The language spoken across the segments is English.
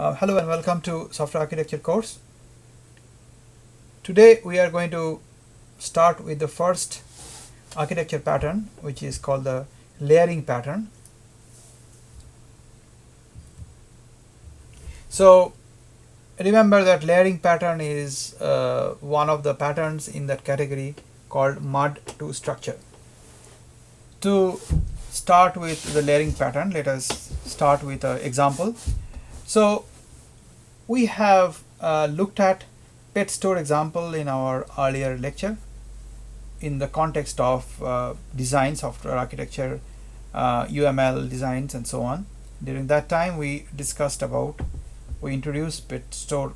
Hello and welcome to Software Architecture course. Today we are going to start with the first architecture pattern, which is called the layering pattern. So remember that layering pattern is one of the patterns in that category called mud to structure. To start with the layering pattern, let us start with an example. So we have looked at pet store example in our earlier lecture in the context of design, software architecture, UML designs and so on. During that time we introduced pet store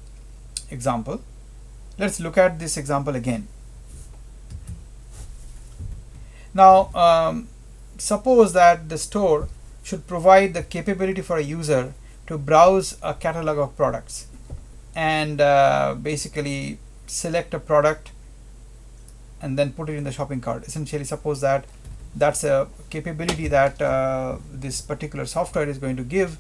example. Let's look at this example again. Now suppose that the store should provide the capability for a user to browse a catalog of products and basically select a product and then put it in the shopping cart. Essentially, suppose that that's a capability that this particular software is going to give.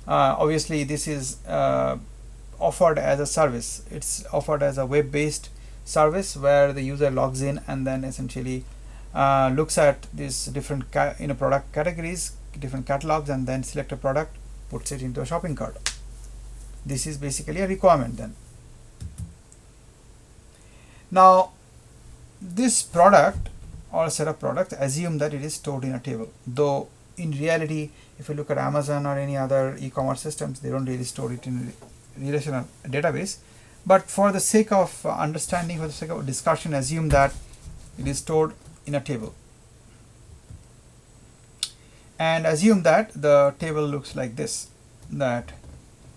Obviously, this is offered as a service. It's offered as a web-based service where the user logs in and then essentially looks at these different product categories, different catalogs, and then select a product, puts it into a shopping cart. This is basically a requirement then. Now this product or a set of products, assume that it is stored in a table, though in reality if you look at Amazon or any other e-commerce systems, they don't really store it in a relational database. But for the sake of understanding, for the sake of discussion, assume that it is stored in a table, and assume that the table looks like this, that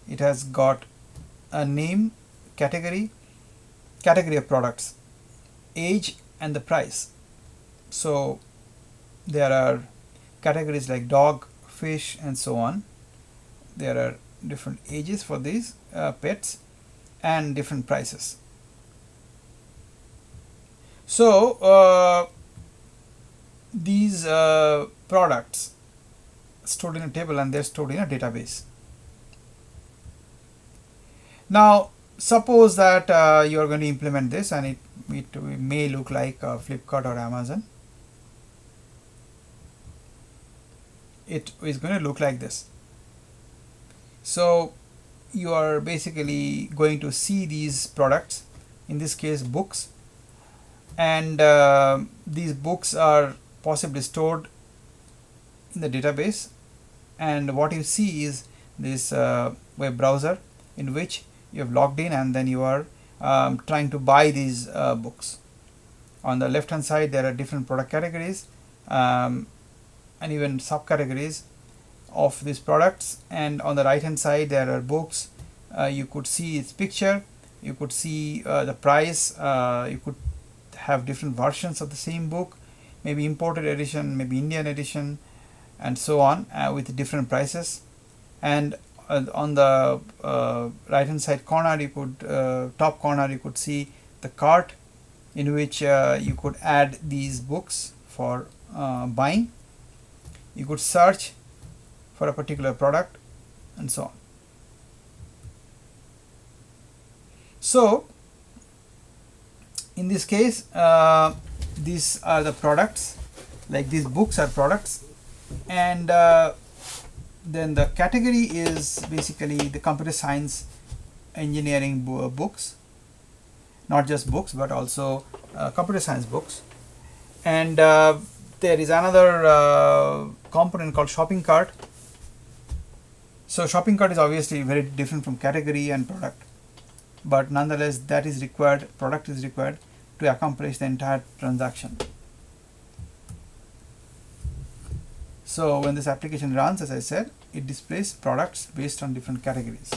it has got a name, category of products, age, and the price. So there are categories like dog, fish, and so on. There are different ages for these pets and different prices. So these products stored in a table and they're stored in a database. Now suppose that you are going to implement this and it may look like Flipkart or Amazon. It is going to look like this. So you are basically going to see these products, in this case books, and these books are possibly stored in the database, and what you see is this web browser in which you have logged in and then you are trying to buy these books. On the left hand side there are different product categories and even subcategories of these products, and on the right hand side there are books. You could see its picture, you could see the price, you could have different versions of the same book, maybe imported edition, maybe Indian edition, and so on, with different prices. And on the right hand side corner, you could top corner, you could see the cart in which you could add these books for buying. You could search for a particular product and so on. So in this case these are the products, like these books are products, and then the category is basically the computer science engineering books, not just books but also computer science books. And there is another component called shopping cart. So shopping cart is obviously very different from category and product, but nonetheless that is required, product is required to accomplish the entire transaction. So when this application runs, as I said, it displays products based on different categories.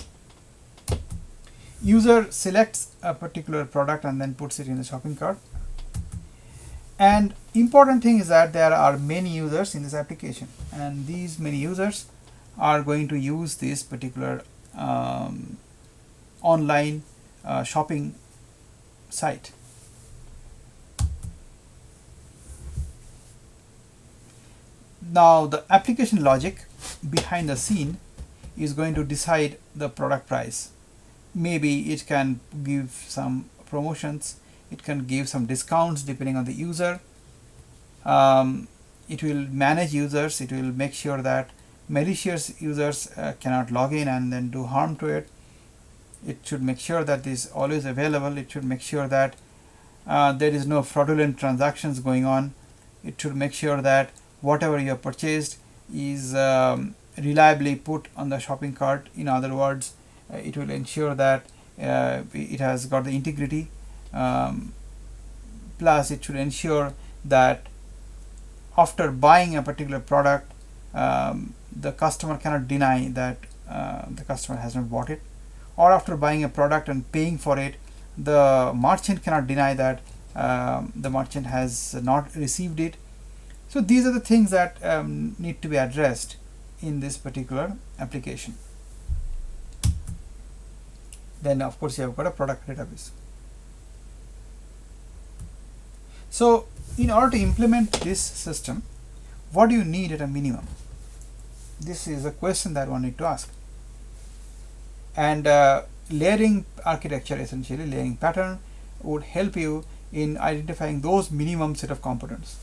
User selects a particular product and then puts it in the shopping cart. And important thing is that there are many users in this application, and these many users are going to use this particular online shopping site. Now the application logic behind the scene is going to decide the product price. Maybe it can give some promotions, it can give some discounts depending on the user. It will manage users, it will make sure that malicious users cannot log in and then do harm to it. It should make sure that this is always available. It should make sure that there is no fraudulent transactions going on. It should make sure that whatever you have purchased is reliably put on the shopping cart. In other words, it will ensure that it has got the integrity. Plus, it should ensure that after buying a particular product, the customer cannot deny that the customer has not bought it, or after buying a product and paying for it, the merchant cannot deny that the merchant has not received it. So these are the things that need to be addressed in this particular application. Then of course you have got a product database. So in order to implement this system, what do you need at a minimum? This is a question that one need to ask. And layering architecture, essentially layering pattern, would help you in identifying those minimum set of components.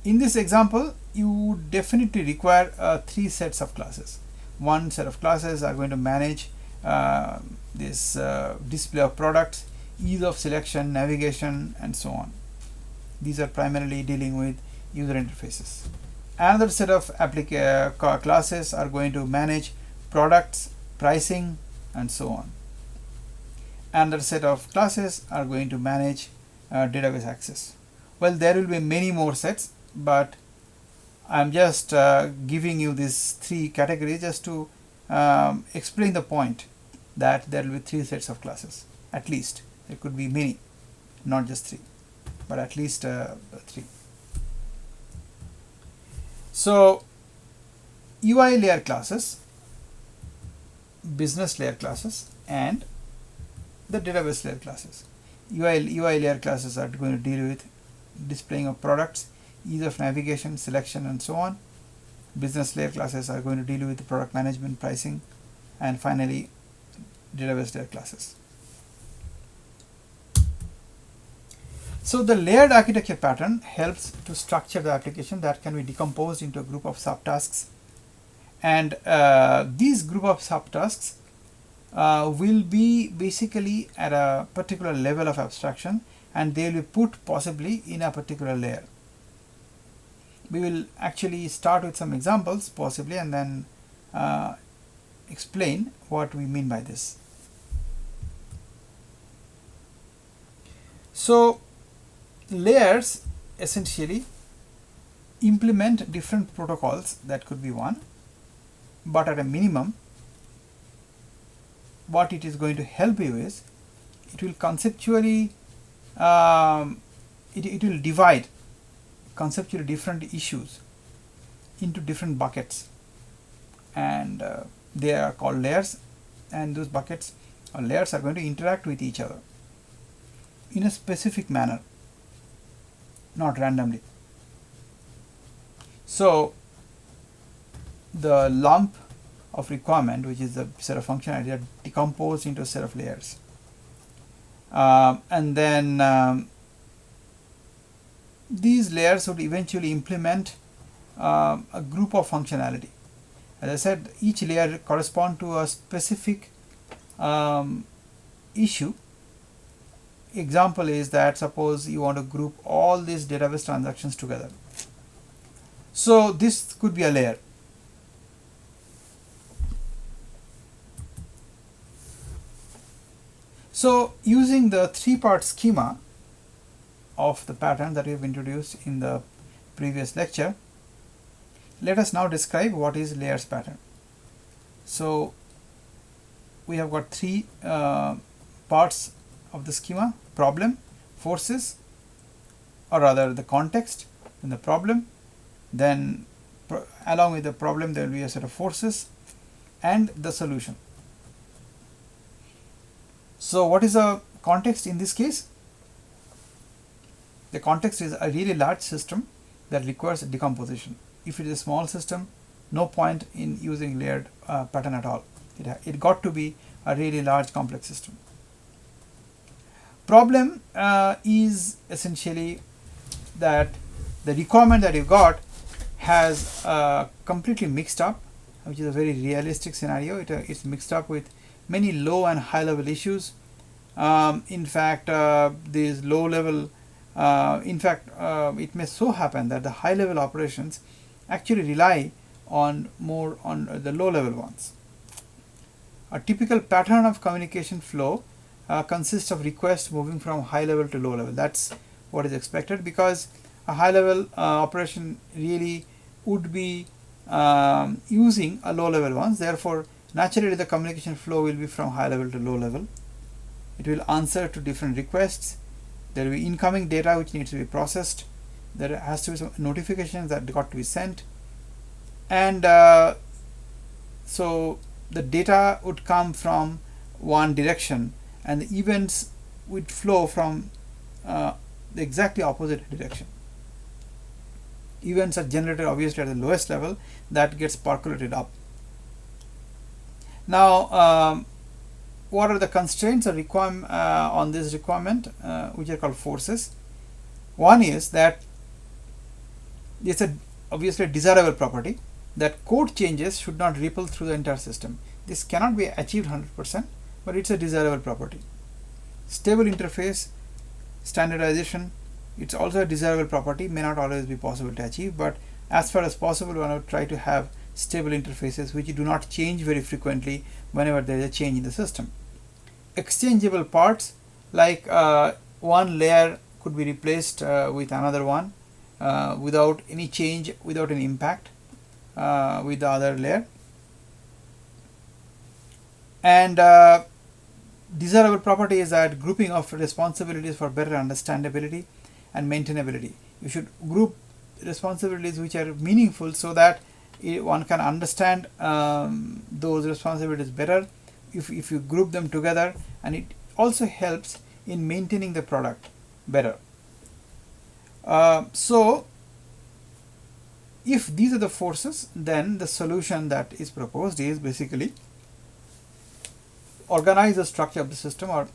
In this example, you would definitely require 3 sets of classes. One set of classes are going to manage this display of products, ease of selection, navigation, and so on. These are primarily dealing with user interfaces. Another set of classes are going to manage products, pricing, and so on. Another set of classes are going to manage database access. Well, there will be many more sets, but I'm just giving you these 3 categories just to explain the point that there will be 3 sets of classes, at least. There could be many, not just 3, but at least 3. So UI layer classes, business layer classes, and the database layer classes. UI layer classes are going to deal with displaying of products, ease of navigation, selection, and so on. Business layer classes are going to deal with the product management, pricing, and finally database layer classes. So the layered architecture pattern helps to structure the application that can be decomposed into a group of subtasks, and these group of subtasks will be basically at a particular level of abstraction, and they will be put possibly in a particular layer. We will actually start with some examples possibly and then explain what we mean by this. So layers essentially implement different protocols. That could be one, but at a minimum what it is going to help you is it will conceptually it will divide conceptually different issues into different buckets, and they are called layers, and those buckets or layers are going to interact with each other in a specific manner, not randomly. So the lump of requirement, which is the set of functionality, are decomposed into a set of layers, and then these layers would eventually implement a group of functionality. As I said, each layer corresponds to a specific issue. Example is that suppose you want to group all these database transactions together. So this could be a layer. So using the 3-part schema of the pattern that we have introduced in the previous lecture, let us now describe what is layers pattern. So we have got 3 parts of the schema: problem, forces, or rather the context, and the problem. Then along with the problem there will be a set of forces and the solution. So what is the context in this case? The context is a really large system that requires decomposition. if it is a small system, no point in using layered pattern at all. It got to be a really large complex system. Problem is essentially that the requirement that you got has completely mixed up, which is a very realistic scenario. It's mixed up with many low and high level issues. In fact, these low level, it may so happen that the high level operations actually rely on more on the low level ones. A typical pattern of communication flow consists of requests moving from high level to low level. That's what is expected, because a high level operation really would be using a low level ones. Therefore, naturally the communication flow will be from high level to low level. It will answer to different requests. There will be incoming data which needs to be processed. There has to be some notifications that got to be sent, and so the data would come from one direction and the events would flow from the exactly opposite direction. Events are generated obviously at the lowest level, that gets percolated up. Now, what are the constraints or requirement on this requirement, which are called forces? One is that it's obviously a desirable property that code changes should not ripple through the entire system. This cannot be achieved 100%, but it's a desirable property. Stable interface, standardization, it's also a desirable property, may not always be possible to achieve, but as far as possible we want to try to have stable interfaces which do not change very frequently whenever there is a change in the system. Exchangeable parts, like one layer could be replaced with another one without any change, without any impact with the other layer. And desirable property is that grouping of responsibilities for better understandability and maintainability. You should group responsibilities which are meaningful so that one can understand those responsibilities better if you group them together, and it also helps in maintaining the product better. So if these are the forces, then the solution that is proposed is basically organize the structure of the system, or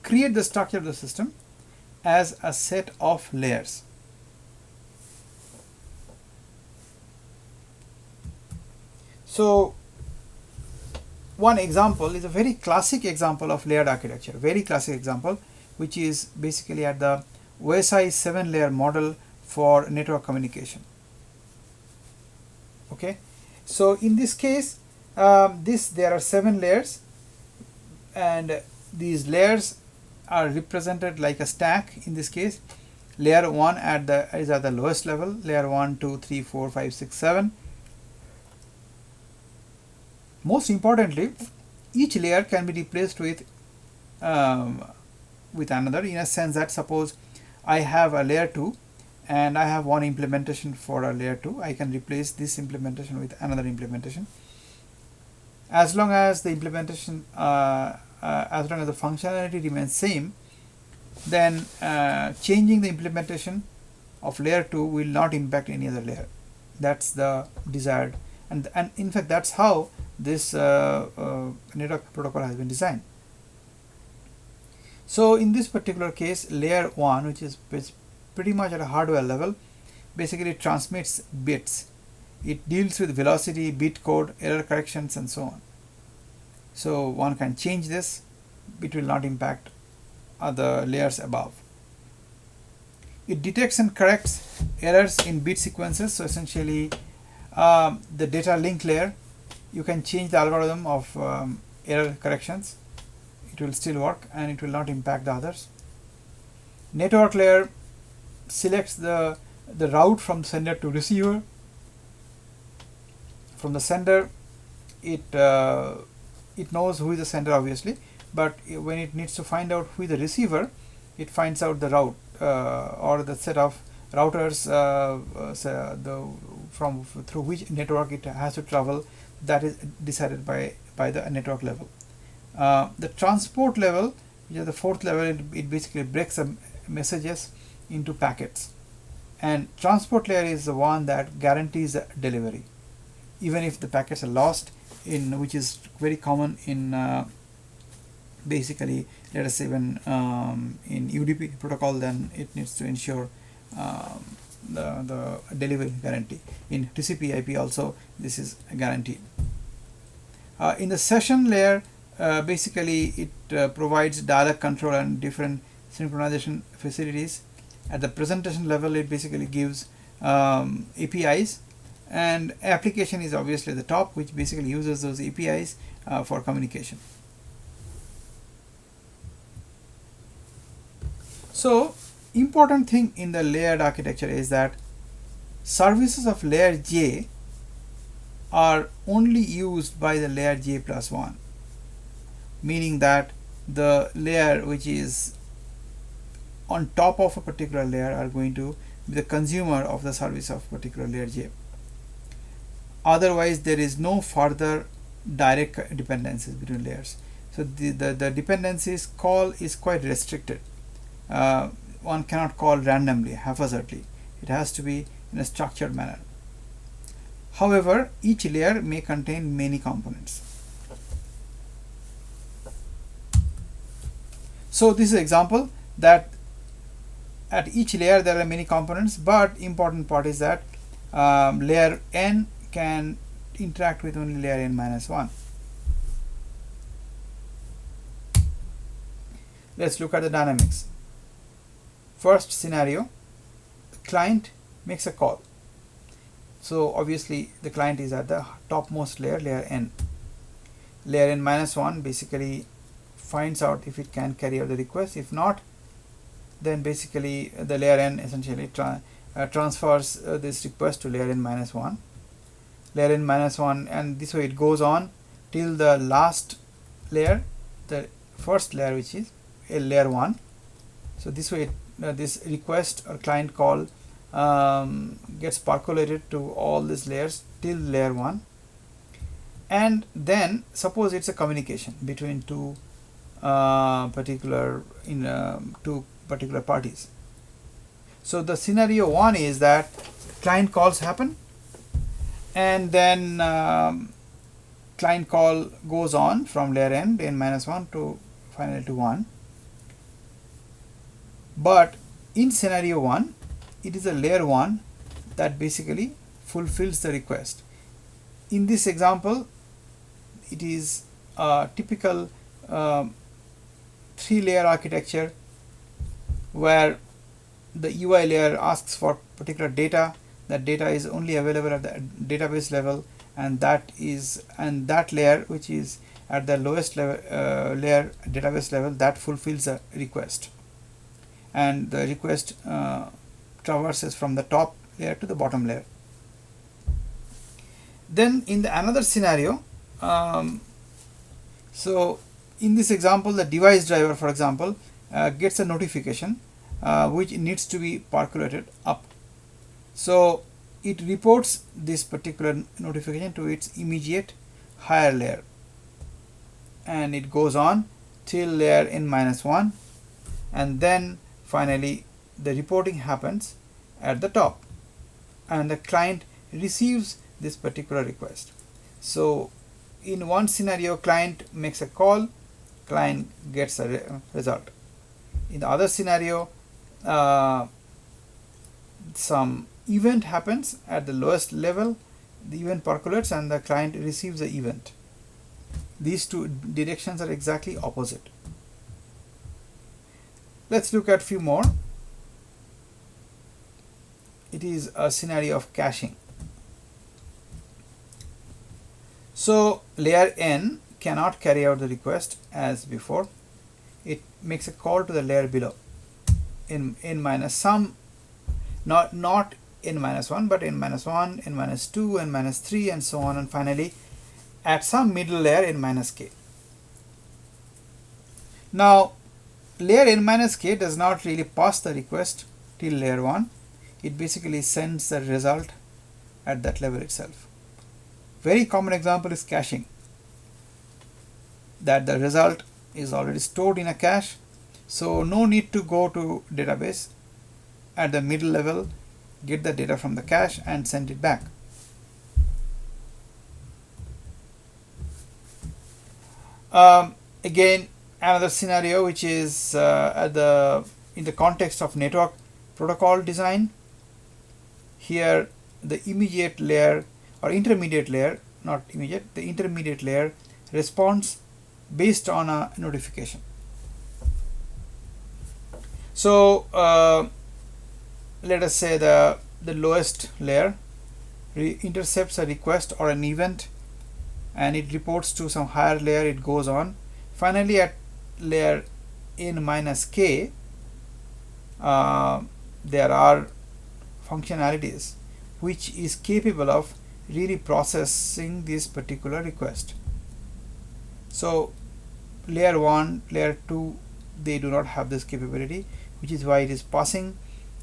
create the structure of the system as a set of layers. So one example is a very classic example of layered architecture, very classic example, which is basically at the OSI 7-layer model for network communication. Okay, so in this case, there are 7 layers, and these layers are represented like a stack. In this case, layer 1 is at the lowest level, layer 1, 2, 3, 4, 5, 6, 7. Most importantly, each layer can be replaced with another, in a sense that suppose I have a layer 2 and I have one implementation for a layer 2, I can replace this implementation with another implementation. As long as the implementation, as long as the functionality remains same, then changing the implementation of layer 2 will not impact any other layer. That's the desired, and in fact that's how this network protocol has been designed. So in this particular case, layer 1, which is pretty much at a hardware level, basically transmits bits. It deals with velocity, bit code, error corrections, and so on. So one can change this, it will not impact other layers above. It detects and corrects errors in bit sequences. So essentially the data link layer, you can change the algorithm of error corrections, it will still work and it will not impact the others. Network layer selects the route from sender to receiver. From the sender, it knows who is the sender obviously, but when it needs to find out who is the receiver, it finds out the route or the set of routers through which network it has to travel. That is decided by the network level. The transport level, which is the 4th level, it basically breaks the messages into packets. and transport layer is the one that guarantees the delivery even if the packets are lost, in which is very common in basically, let us say when in UDP protocol, then it needs to ensure the delivery guarantee. In TCP IP also this is guaranteed. In the session layer, basically it provides dialog control and different synchronization facilities. At the presentation level, it basically gives APIs, and application is obviously the top, which basically uses those APIs for communication. So important thing in the layered architecture is that services of layer J are only used by the layer J plus 1, meaning that the layer which is on top of a particular layer are going to be the consumer of the service of particular layer J. Otherwise, there is no further direct dependencies between layers. So the dependencies call is quite restricted. One cannot call randomly, haphazardly. It has to be in a structured manner. However, each layer may contain many components. So this is an example that at each layer there are many components, but important part is that layer n can interact with only layer n minus 1. Let's look at the dynamics. First scenario, the client makes a call. So obviously the client is at the topmost layer, layer n. Layer n minus 1 basically finds out if it can carry out the request. If not, then basically the layer n essentially transfers this request to layer n minus 1. Layer n minus 1, and this way it goes on till the last layer, the first layer, which is a layer 1. So this way this request or client call gets percolated to all these layers till layer 1, and then suppose it's a communication between two particular parties. So the scenario 1 is that client calls happen, and then client call goes on from layer n minus 1 to finally to 1. But in scenario 1, it is a layer 1 that basically fulfills the request. In this example, it is a typical 3-layer architecture where the UI layer asks for particular data. That data is only available at the database level, and that layer, which is at the lowest level layer database level, that fulfills the request, and the request traverses from the top layer to the bottom layer. Then in the another scenario, so in this example, the device driver, for example, gets a notification which needs to be percolated up. So it reports this particular notification to its immediate higher layer, and it goes on till layer n minus 1, and then finally the reporting happens at the top, and the client receives this particular request. So in one scenario, client makes a call, client gets a result. In the other scenario, some event happens at the lowest level, the event percolates, and the client receives the event. These two directions are exactly opposite. Let's look at few more. It is a scenario of caching. So layer n cannot carry out the request as before. It makes a call to the layer below, in n minus some, not n minus 1, but n minus 1, n minus 2, n minus 3, and so on, and finally at some middle layer n minus k. Now layer n minus k does not really pass the request till layer 1. It basically sends the result at that level itself. Very common example is caching, that the result is already stored in a cache, so no need to go to database. At the middle level, get the data from the cache and send it back. Again, another scenario which is in the context of network protocol design. Here the immediate layer or intermediate layer, not immediate, the intermediate layer responds based on a notification. So let us say the lowest layer intercepts a request or an event and it reports to some higher layer, it goes on. Finally at layer n minus k, there are functionalities which is capable of really processing this particular request. So layer 1, layer 2, they do not have this capability, which is why it is passing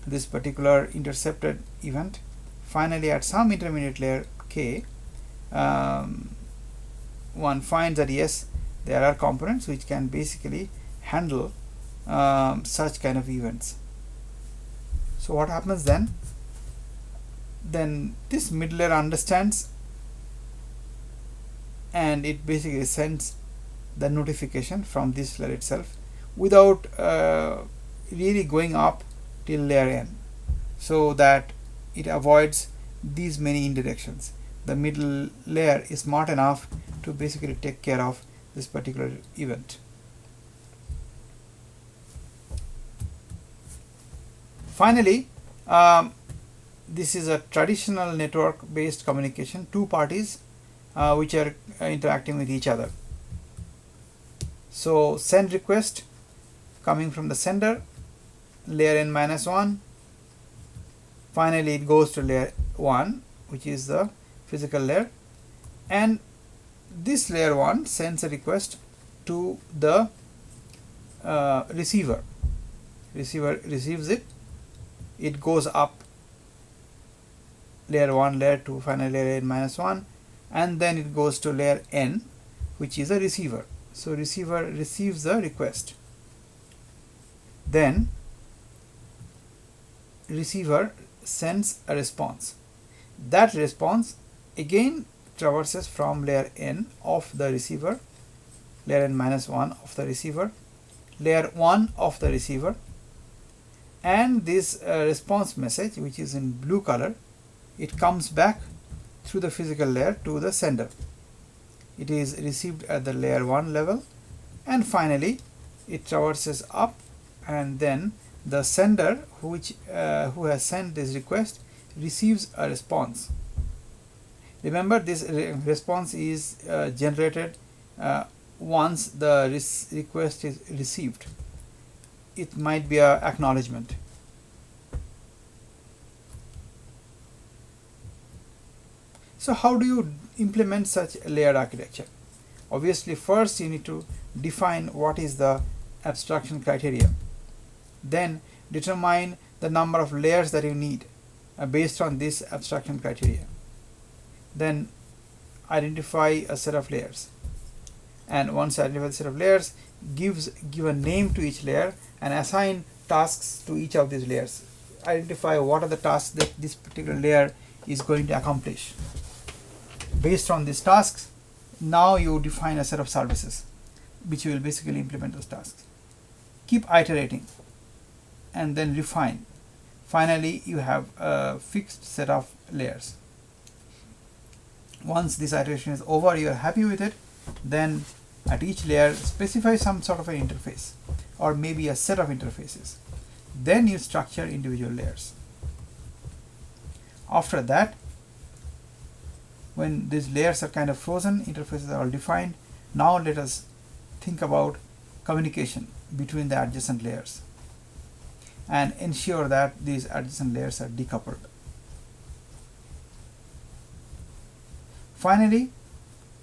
this particular intercepted event. Finally at some intermediate layer k, one finds that yes, there are components which can basically handle such kind of events. So what happens then? Then this mid layer understands and it basically sends the notification from this layer itself without really going up till layer n, so that it avoids these many indirections. The middle layer is smart enough to basically take care of this particular event. Finally, this is a traditional network based communication, two parties which are interacting with each other. So send request coming from the sender, layer n minus 1, finally it goes to layer 1, which is the physical layer, and this layer 1 sends a request to the receiver. Receiver receives it, it goes up layer 1, layer 2, finally layer n minus 1, and then it goes to layer n, which is a receiver. So receiver receives the request, then receiver sends a response. That response again traverses from layer n of the receiver, layer n minus 1 of the receiver, layer 1 of the receiver, and this response message, which is in blue color, it comes back through the physical layer to the sender. It is received at the layer 1 level, and finally it traverses up, and then the sender who has sent this request receives a response. Remember, this response is generated once the request is received. It might be an acknowledgement. So how do you implement such a layered architecture? Obviously, first you need to define what is the abstraction criteria. Then determine the number of layers that you need based on this abstraction criteria. Then identify a set of layers, and once you identify the set of layers, give a name to each layer and assign tasks to each of these layers. Identify what are the tasks that this particular layer is going to accomplish. Based on these tasks, now you define a set of services which will basically implement those tasks. Keep iterating and then refine. Finally, you have a fixed set of layers. Once this iteration is over, you are happy with it, then at each layer specify some sort of an interface or maybe a set of interfaces. Then you structure individual layers. After that, when these layers are kind of frozen, interfaces are all defined, now let us think about communication between the adjacent layers and ensure that these adjacent layers are decoupled. Finally,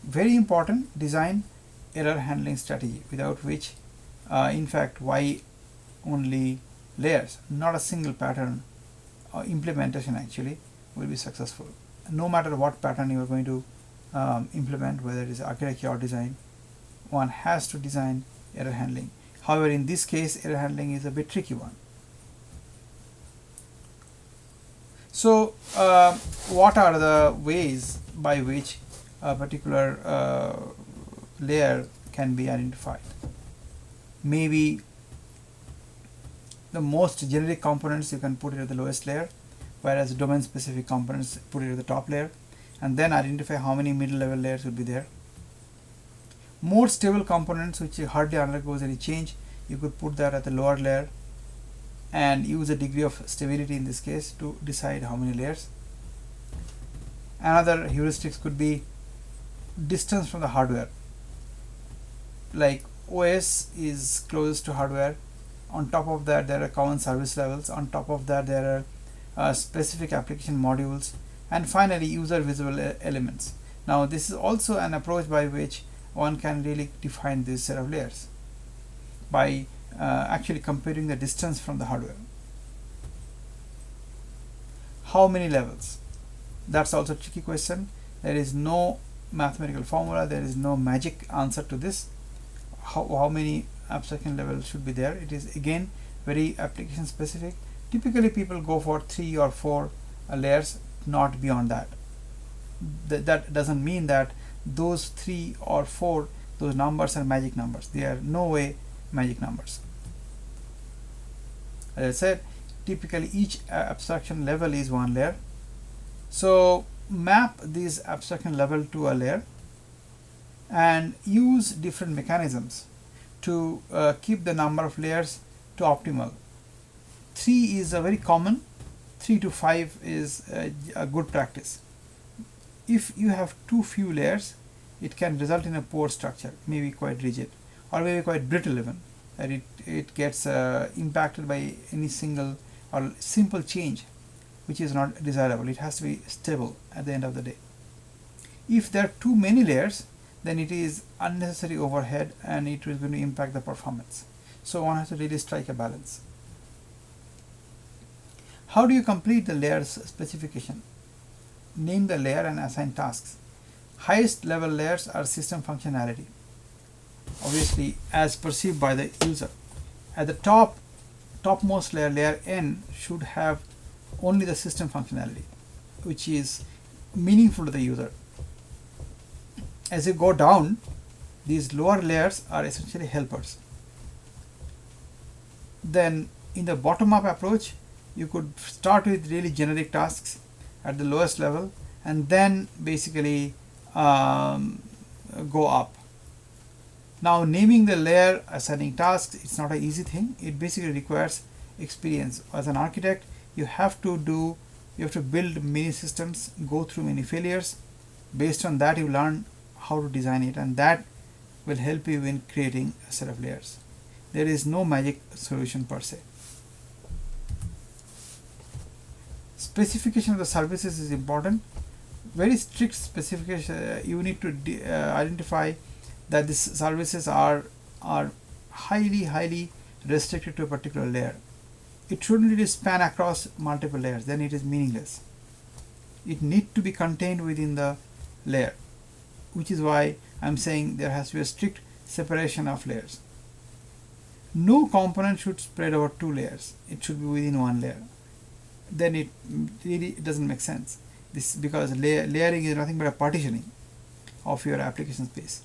very important, design error handling strategy, without which in fact why only layers, not a single pattern or implementation actually will be successful. No matter what pattern you are going to implement, whether it is architecture or design, one has to design error handling. However, in this case error handling is a bit tricky one. So what are the ways by which a particular layer can be identified? Maybe the most generic components you can put it at the lowest layer, whereas domain specific components put it at the top layer, and then identify how many middle level layers will be there. More stable components which hardly undergoes any change, you could put that at the lower layer and use a degree of stability in this case to decide how many layers. Another heuristics could be distance from the hardware, like OS is closest to hardware. On top of that there are common service levels, on top of that there are specific application modules, and finally user visible elements. Now this is also an approach by which one can really define this set of layers by actually computing the distance from the hardware. How many levels? That's also a tricky question. There is no mathematical formula, there is no magic answer to this. How many abstraction levels should be there? It is again very application specific. Typically people go for 3 or 4 layers, not beyond that. That doesn't mean that those 3 or 4, those numbers are magic numbers. They are no way magic numbers. As I said, typically each abstraction level is one layer. So map this abstraction level to a layer and use different mechanisms to keep the number of layers to optimal. 3 is a very common, 3 to 5 is a good practice. If you have too few layers, it can result in a poor structure, maybe quite rigid or maybe quite brittle even, and it gets impacted by any single or simple change which is not desirable. It has to be stable at the end of the day. If there are too many layers, then it is unnecessary overhead and it is going to impact the performance. So one has to really strike a balance. How do you complete the layers specification? Name the layer and assign tasks. Highest level layers are system functionality, obviously as perceived by the user. At the topmost layer, layer N, should have only the system functionality which is meaningful to the user. As you go down, these lower layers are essentially helpers. Then in the bottom-up approach, you could start with really generic tasks at the lowest level and then basically go up. Now naming the layer, assigning tasks, it's not an easy thing. It basically requires experience. As an architect, you have to build many systems, go through many failures. Based on that, you learn how to design it, and that will help you in creating a set of layers. There is no magic solution per se. Specification of the services is important. Very strict specification. You need to identify that these services are highly restricted to a particular layer. It shouldn't really span across multiple layers, then it is meaningless. It needs to be contained within the layer, which is why I'm saying there has to be a strict separation of layers. No component should spread over 2 layers. It should be within 1 layer. Then it really doesn't make sense. This because layering is nothing but a partitioning of your application space.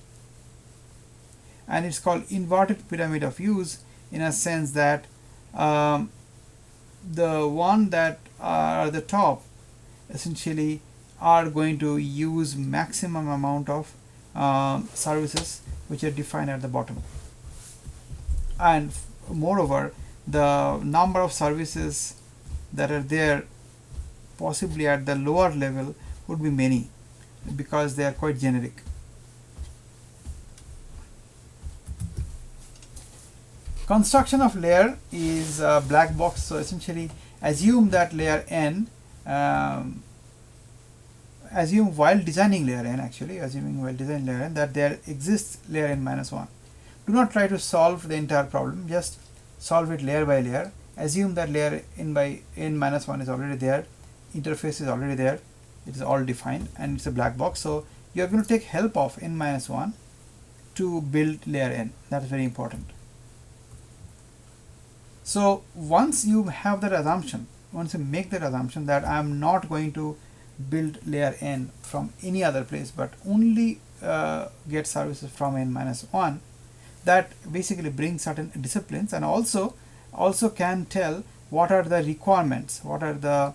And it's called inverted pyramid of use in a sense that the one that are at the top essentially are going to use maximum amount of services which are defined at the bottom. And moreover, the number of services that are there possibly at the lower level would be many because they are quite generic. Construction of layer is a black box. So essentially assume that layer n, assume while designing layer n, that there exists layer n minus 1. Do not try to solve the entire problem, just solve it layer by layer. Assume that layer n by n minus 1 is already there, interface is already there, it is all defined and it's a black box. So you are going to take help of n minus 1 to build layer n. That is very important. So once you have that assumption, once you make that assumption that I am not going to build layer n from any other place but only get services from n minus 1, that basically brings certain disciplines, and also can tell what are the requirements, what are the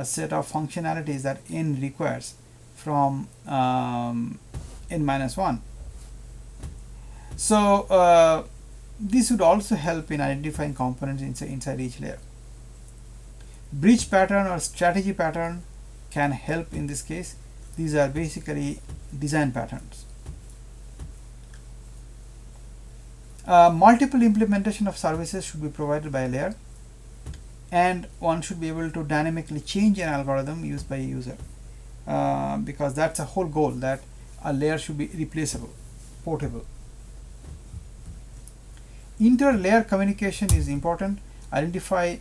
set of functionalities that n requires from n minus 1. So this would also help in identifying components inside each layer. Bridge pattern or strategy pattern can help in this case. These are basically design patterns. Multiple implementation of services should be provided by a layer, and one should be able to dynamically change an algorithm used by a user, because that's a whole goal, that a layer should be replaceable, portable. Inter-layer communication is important. Identify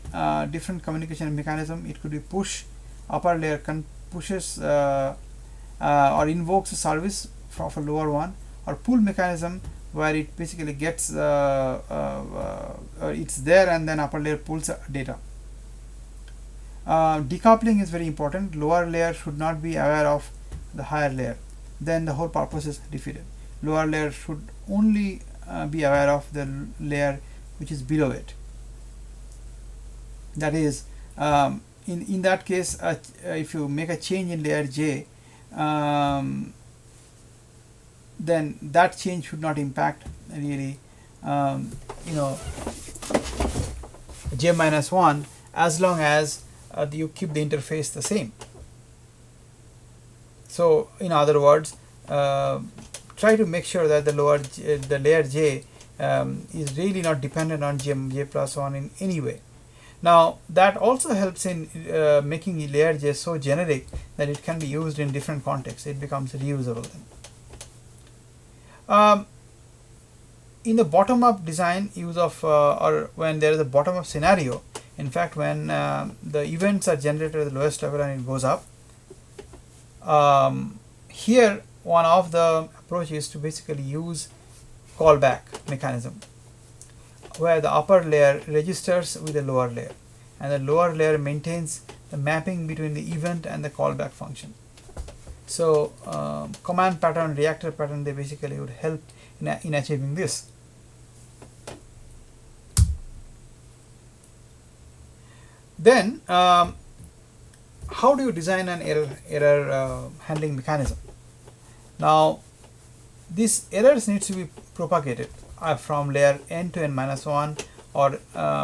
different communication mechanism. It could be push, upper layer pushes or invokes a service of a lower one, or pull mechanism where it basically gets it's there and then upper layer pulls data. Decoupling is very important. Lower layer should not be aware of the higher layer, then the whole purpose is defeated. Lower layer should only be aware of the layer which is below it. That is, in that case, if you make a change in layer j, then that change should not impact really j minus 1, as long as you keep the interface the same. So in other words, try to make sure that the layer j is really not dependent on j plus 1 in any way. Now that also helps in making layer j so generic that it can be used in different contexts. It becomes reusable then. In the bottom-up design use of or when there is a bottom-up scenario, in fact when the events are generated at the lowest level and it goes up, here one of the approach is to basically use callback mechanism, where the upper layer registers with the lower layer and the lower layer maintains the mapping between the event and the callback function. So command pattern, reactor pattern, they basically would help in achieving this. Then how do you design an error handling mechanism? Now these errors needs to be propagated from layer n to n minus 1 or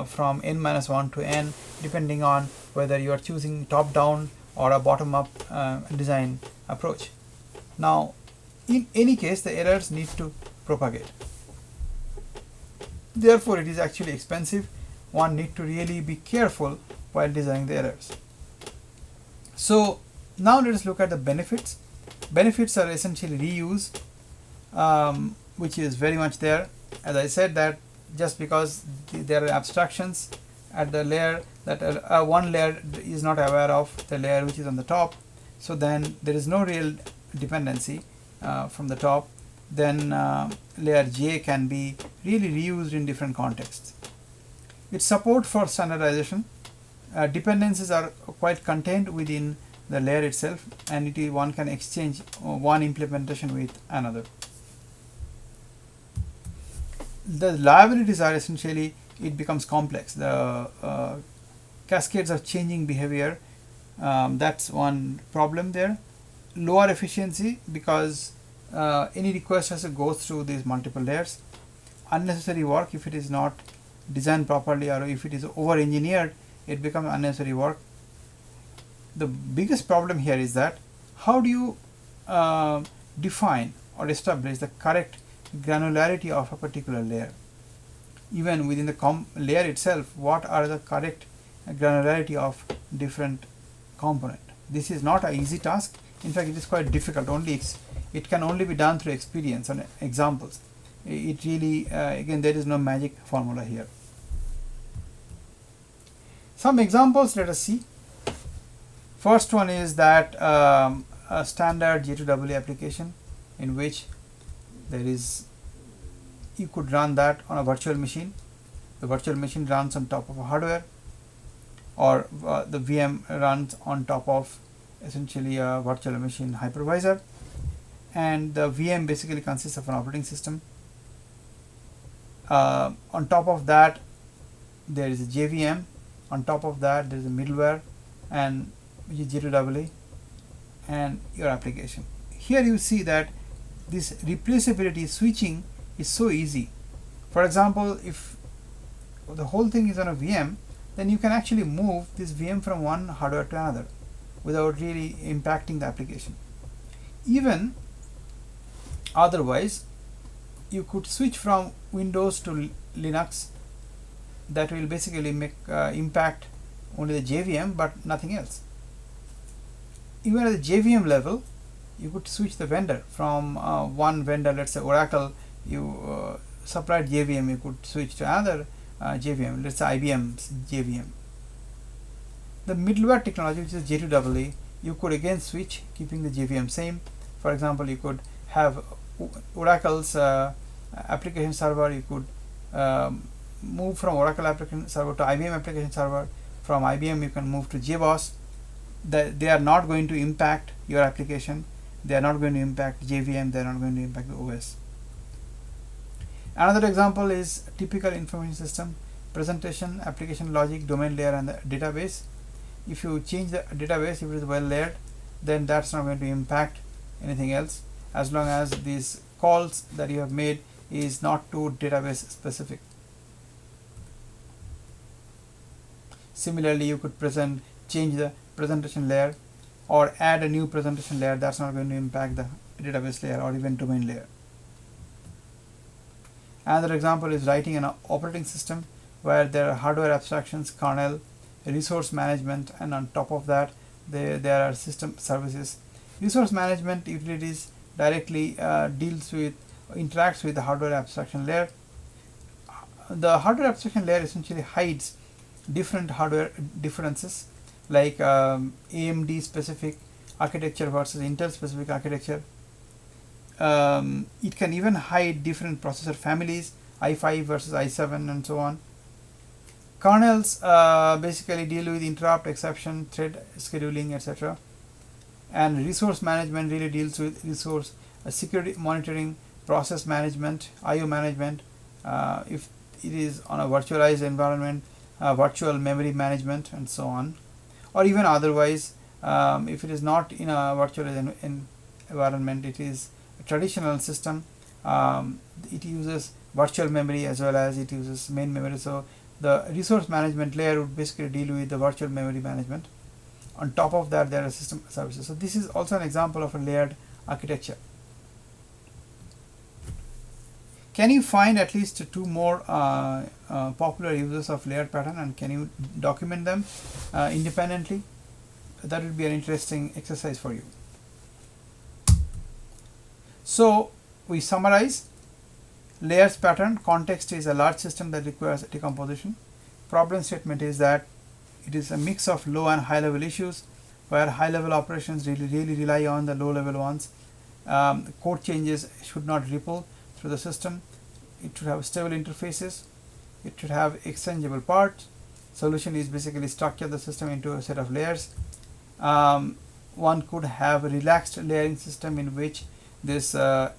from n minus 1 to n, depending on whether you are choosing top down or a bottom up design approach. Now in any case the errors need to propagate, therefore it is actually expensive. One need to really be careful while designing the errors. So now let us look at the benefits. Benefits are essentially reuse, which is very much there. As I said, that just because there are abstractions at the layer, that one layer is not aware of the layer which is on the top, so then there is no real dependency from the top, then layer j can be really reused in different contexts. Its support for standardization. Dependencies are quite contained within the layer itself, and one can exchange one implementation with another. The liabilities are essentially, it becomes complex. The cascades of changing behavior, that's one problem there. Lower efficiency, because any request has to go through these multiple layers. Unnecessary work if it is not designed properly, or if it is over engineered, it becomes unnecessary work. The biggest problem here is that how do you define or establish the correct granularity of a particular layer? Even within the layer itself, what are the correct granularity of different component? This is not an easy task. In fact, it is quite difficult. It can only be done through experience and examples. It really, again, there is no magic formula here. Some examples let us see. First one is that a standard J2EE application in which you could run that on a virtual machine. The virtual machine runs on top of a hardware. or the VM runs on top of essentially a virtual machine hypervisor, and the VM basically consists of an operating system. On top of that there is a JVM, on top of that there is a middleware, and which is J2EE, and your application. Here you see that this replaceability switching is so easy. For example, if the whole thing is on a VM, then you can actually move this VM from one hardware to another without really impacting the application. Even otherwise, you could switch from Windows to Linux. That will basically make impact only the JVM but nothing else. Even at the JVM level, you could switch the vendor from one vendor, let's say Oracle, you supplied JVM, you could switch to another JVM, let's say IBM's JVM. The middleware technology, which is J2EE, you could again switch, keeping the JVM same. For example, you could have Oracle's application server, you could move from Oracle application server to IBM application server. From IBM you can move to JBoss. They are not going to impact your application, they are not going to impact JVM, they are not going to impact the OS. Another example is typical information system: presentation, application logic, domain layer, and the database. If you change the database, if it is well layered, then that's not going to impact anything else, as long as these calls that you have made is not to database specific. Similarly, you could change the presentation layer or add a new presentation layer. That's not going to impact the database layer or even domain layer. Another example is writing an operating system where there are hardware abstractions, kernel, resource management, and on top of that there are system services. Resource management utilities directly interacts with the hardware abstraction layer. The hardware abstraction layer essentially hides different hardware differences, like AMD specific architecture versus Intel specific architecture. It can even hide different processor families, i5 versus i7, and so on. Kernels basically deal with interrupt, exception, thread scheduling, etc. And resource management really deals with resource security monitoring, process management, IO management. If it is on a virtualized environment, virtual memory management, and so on. Or even otherwise, if it is not in a virtualized environment, it is a traditional system. It uses virtual memory as well as it uses main memory. So the resource management layer would basically deal with the virtual memory management. On top of that, there are system services. So this is also an example of a layered architecture. Can you find at least two more popular uses of layered pattern, and can you document them independently? That would be an interesting exercise for you. So we summarize: layers pattern. Context is a large system that requires decomposition. Problem statement is that it is a mix of low and high level issues, where high level operations really rely on the low level ones. Code changes should not ripple through the system. It should have stable interfaces. It should have exchangeable parts. Solution is basically structure the system into a set of layers. One could have a relaxed layering system in which this layer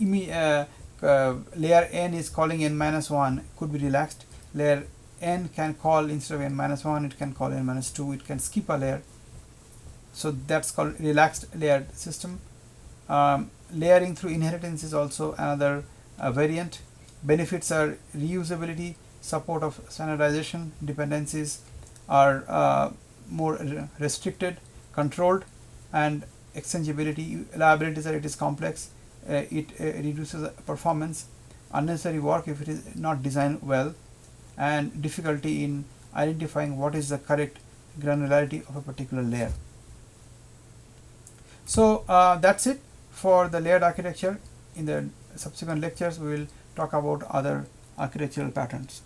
n is calling n-1 could be relaxed. Layer n can call, instead of n-1, it can call n-2. It can skip a layer. So that's called relaxed layered system. Layering through inheritance is also another variant. Benefits are reusability, support of standardization, dependencies are more restricted, controlled, and exchangeability. Liabilities are it is complex, it reduces performance, unnecessary work if it is not designed well, and difficulty in identifying what is the correct granularity of a particular layer. So that's it for the layered architecture. In the subsequent lectures we will talk about other architectural patterns.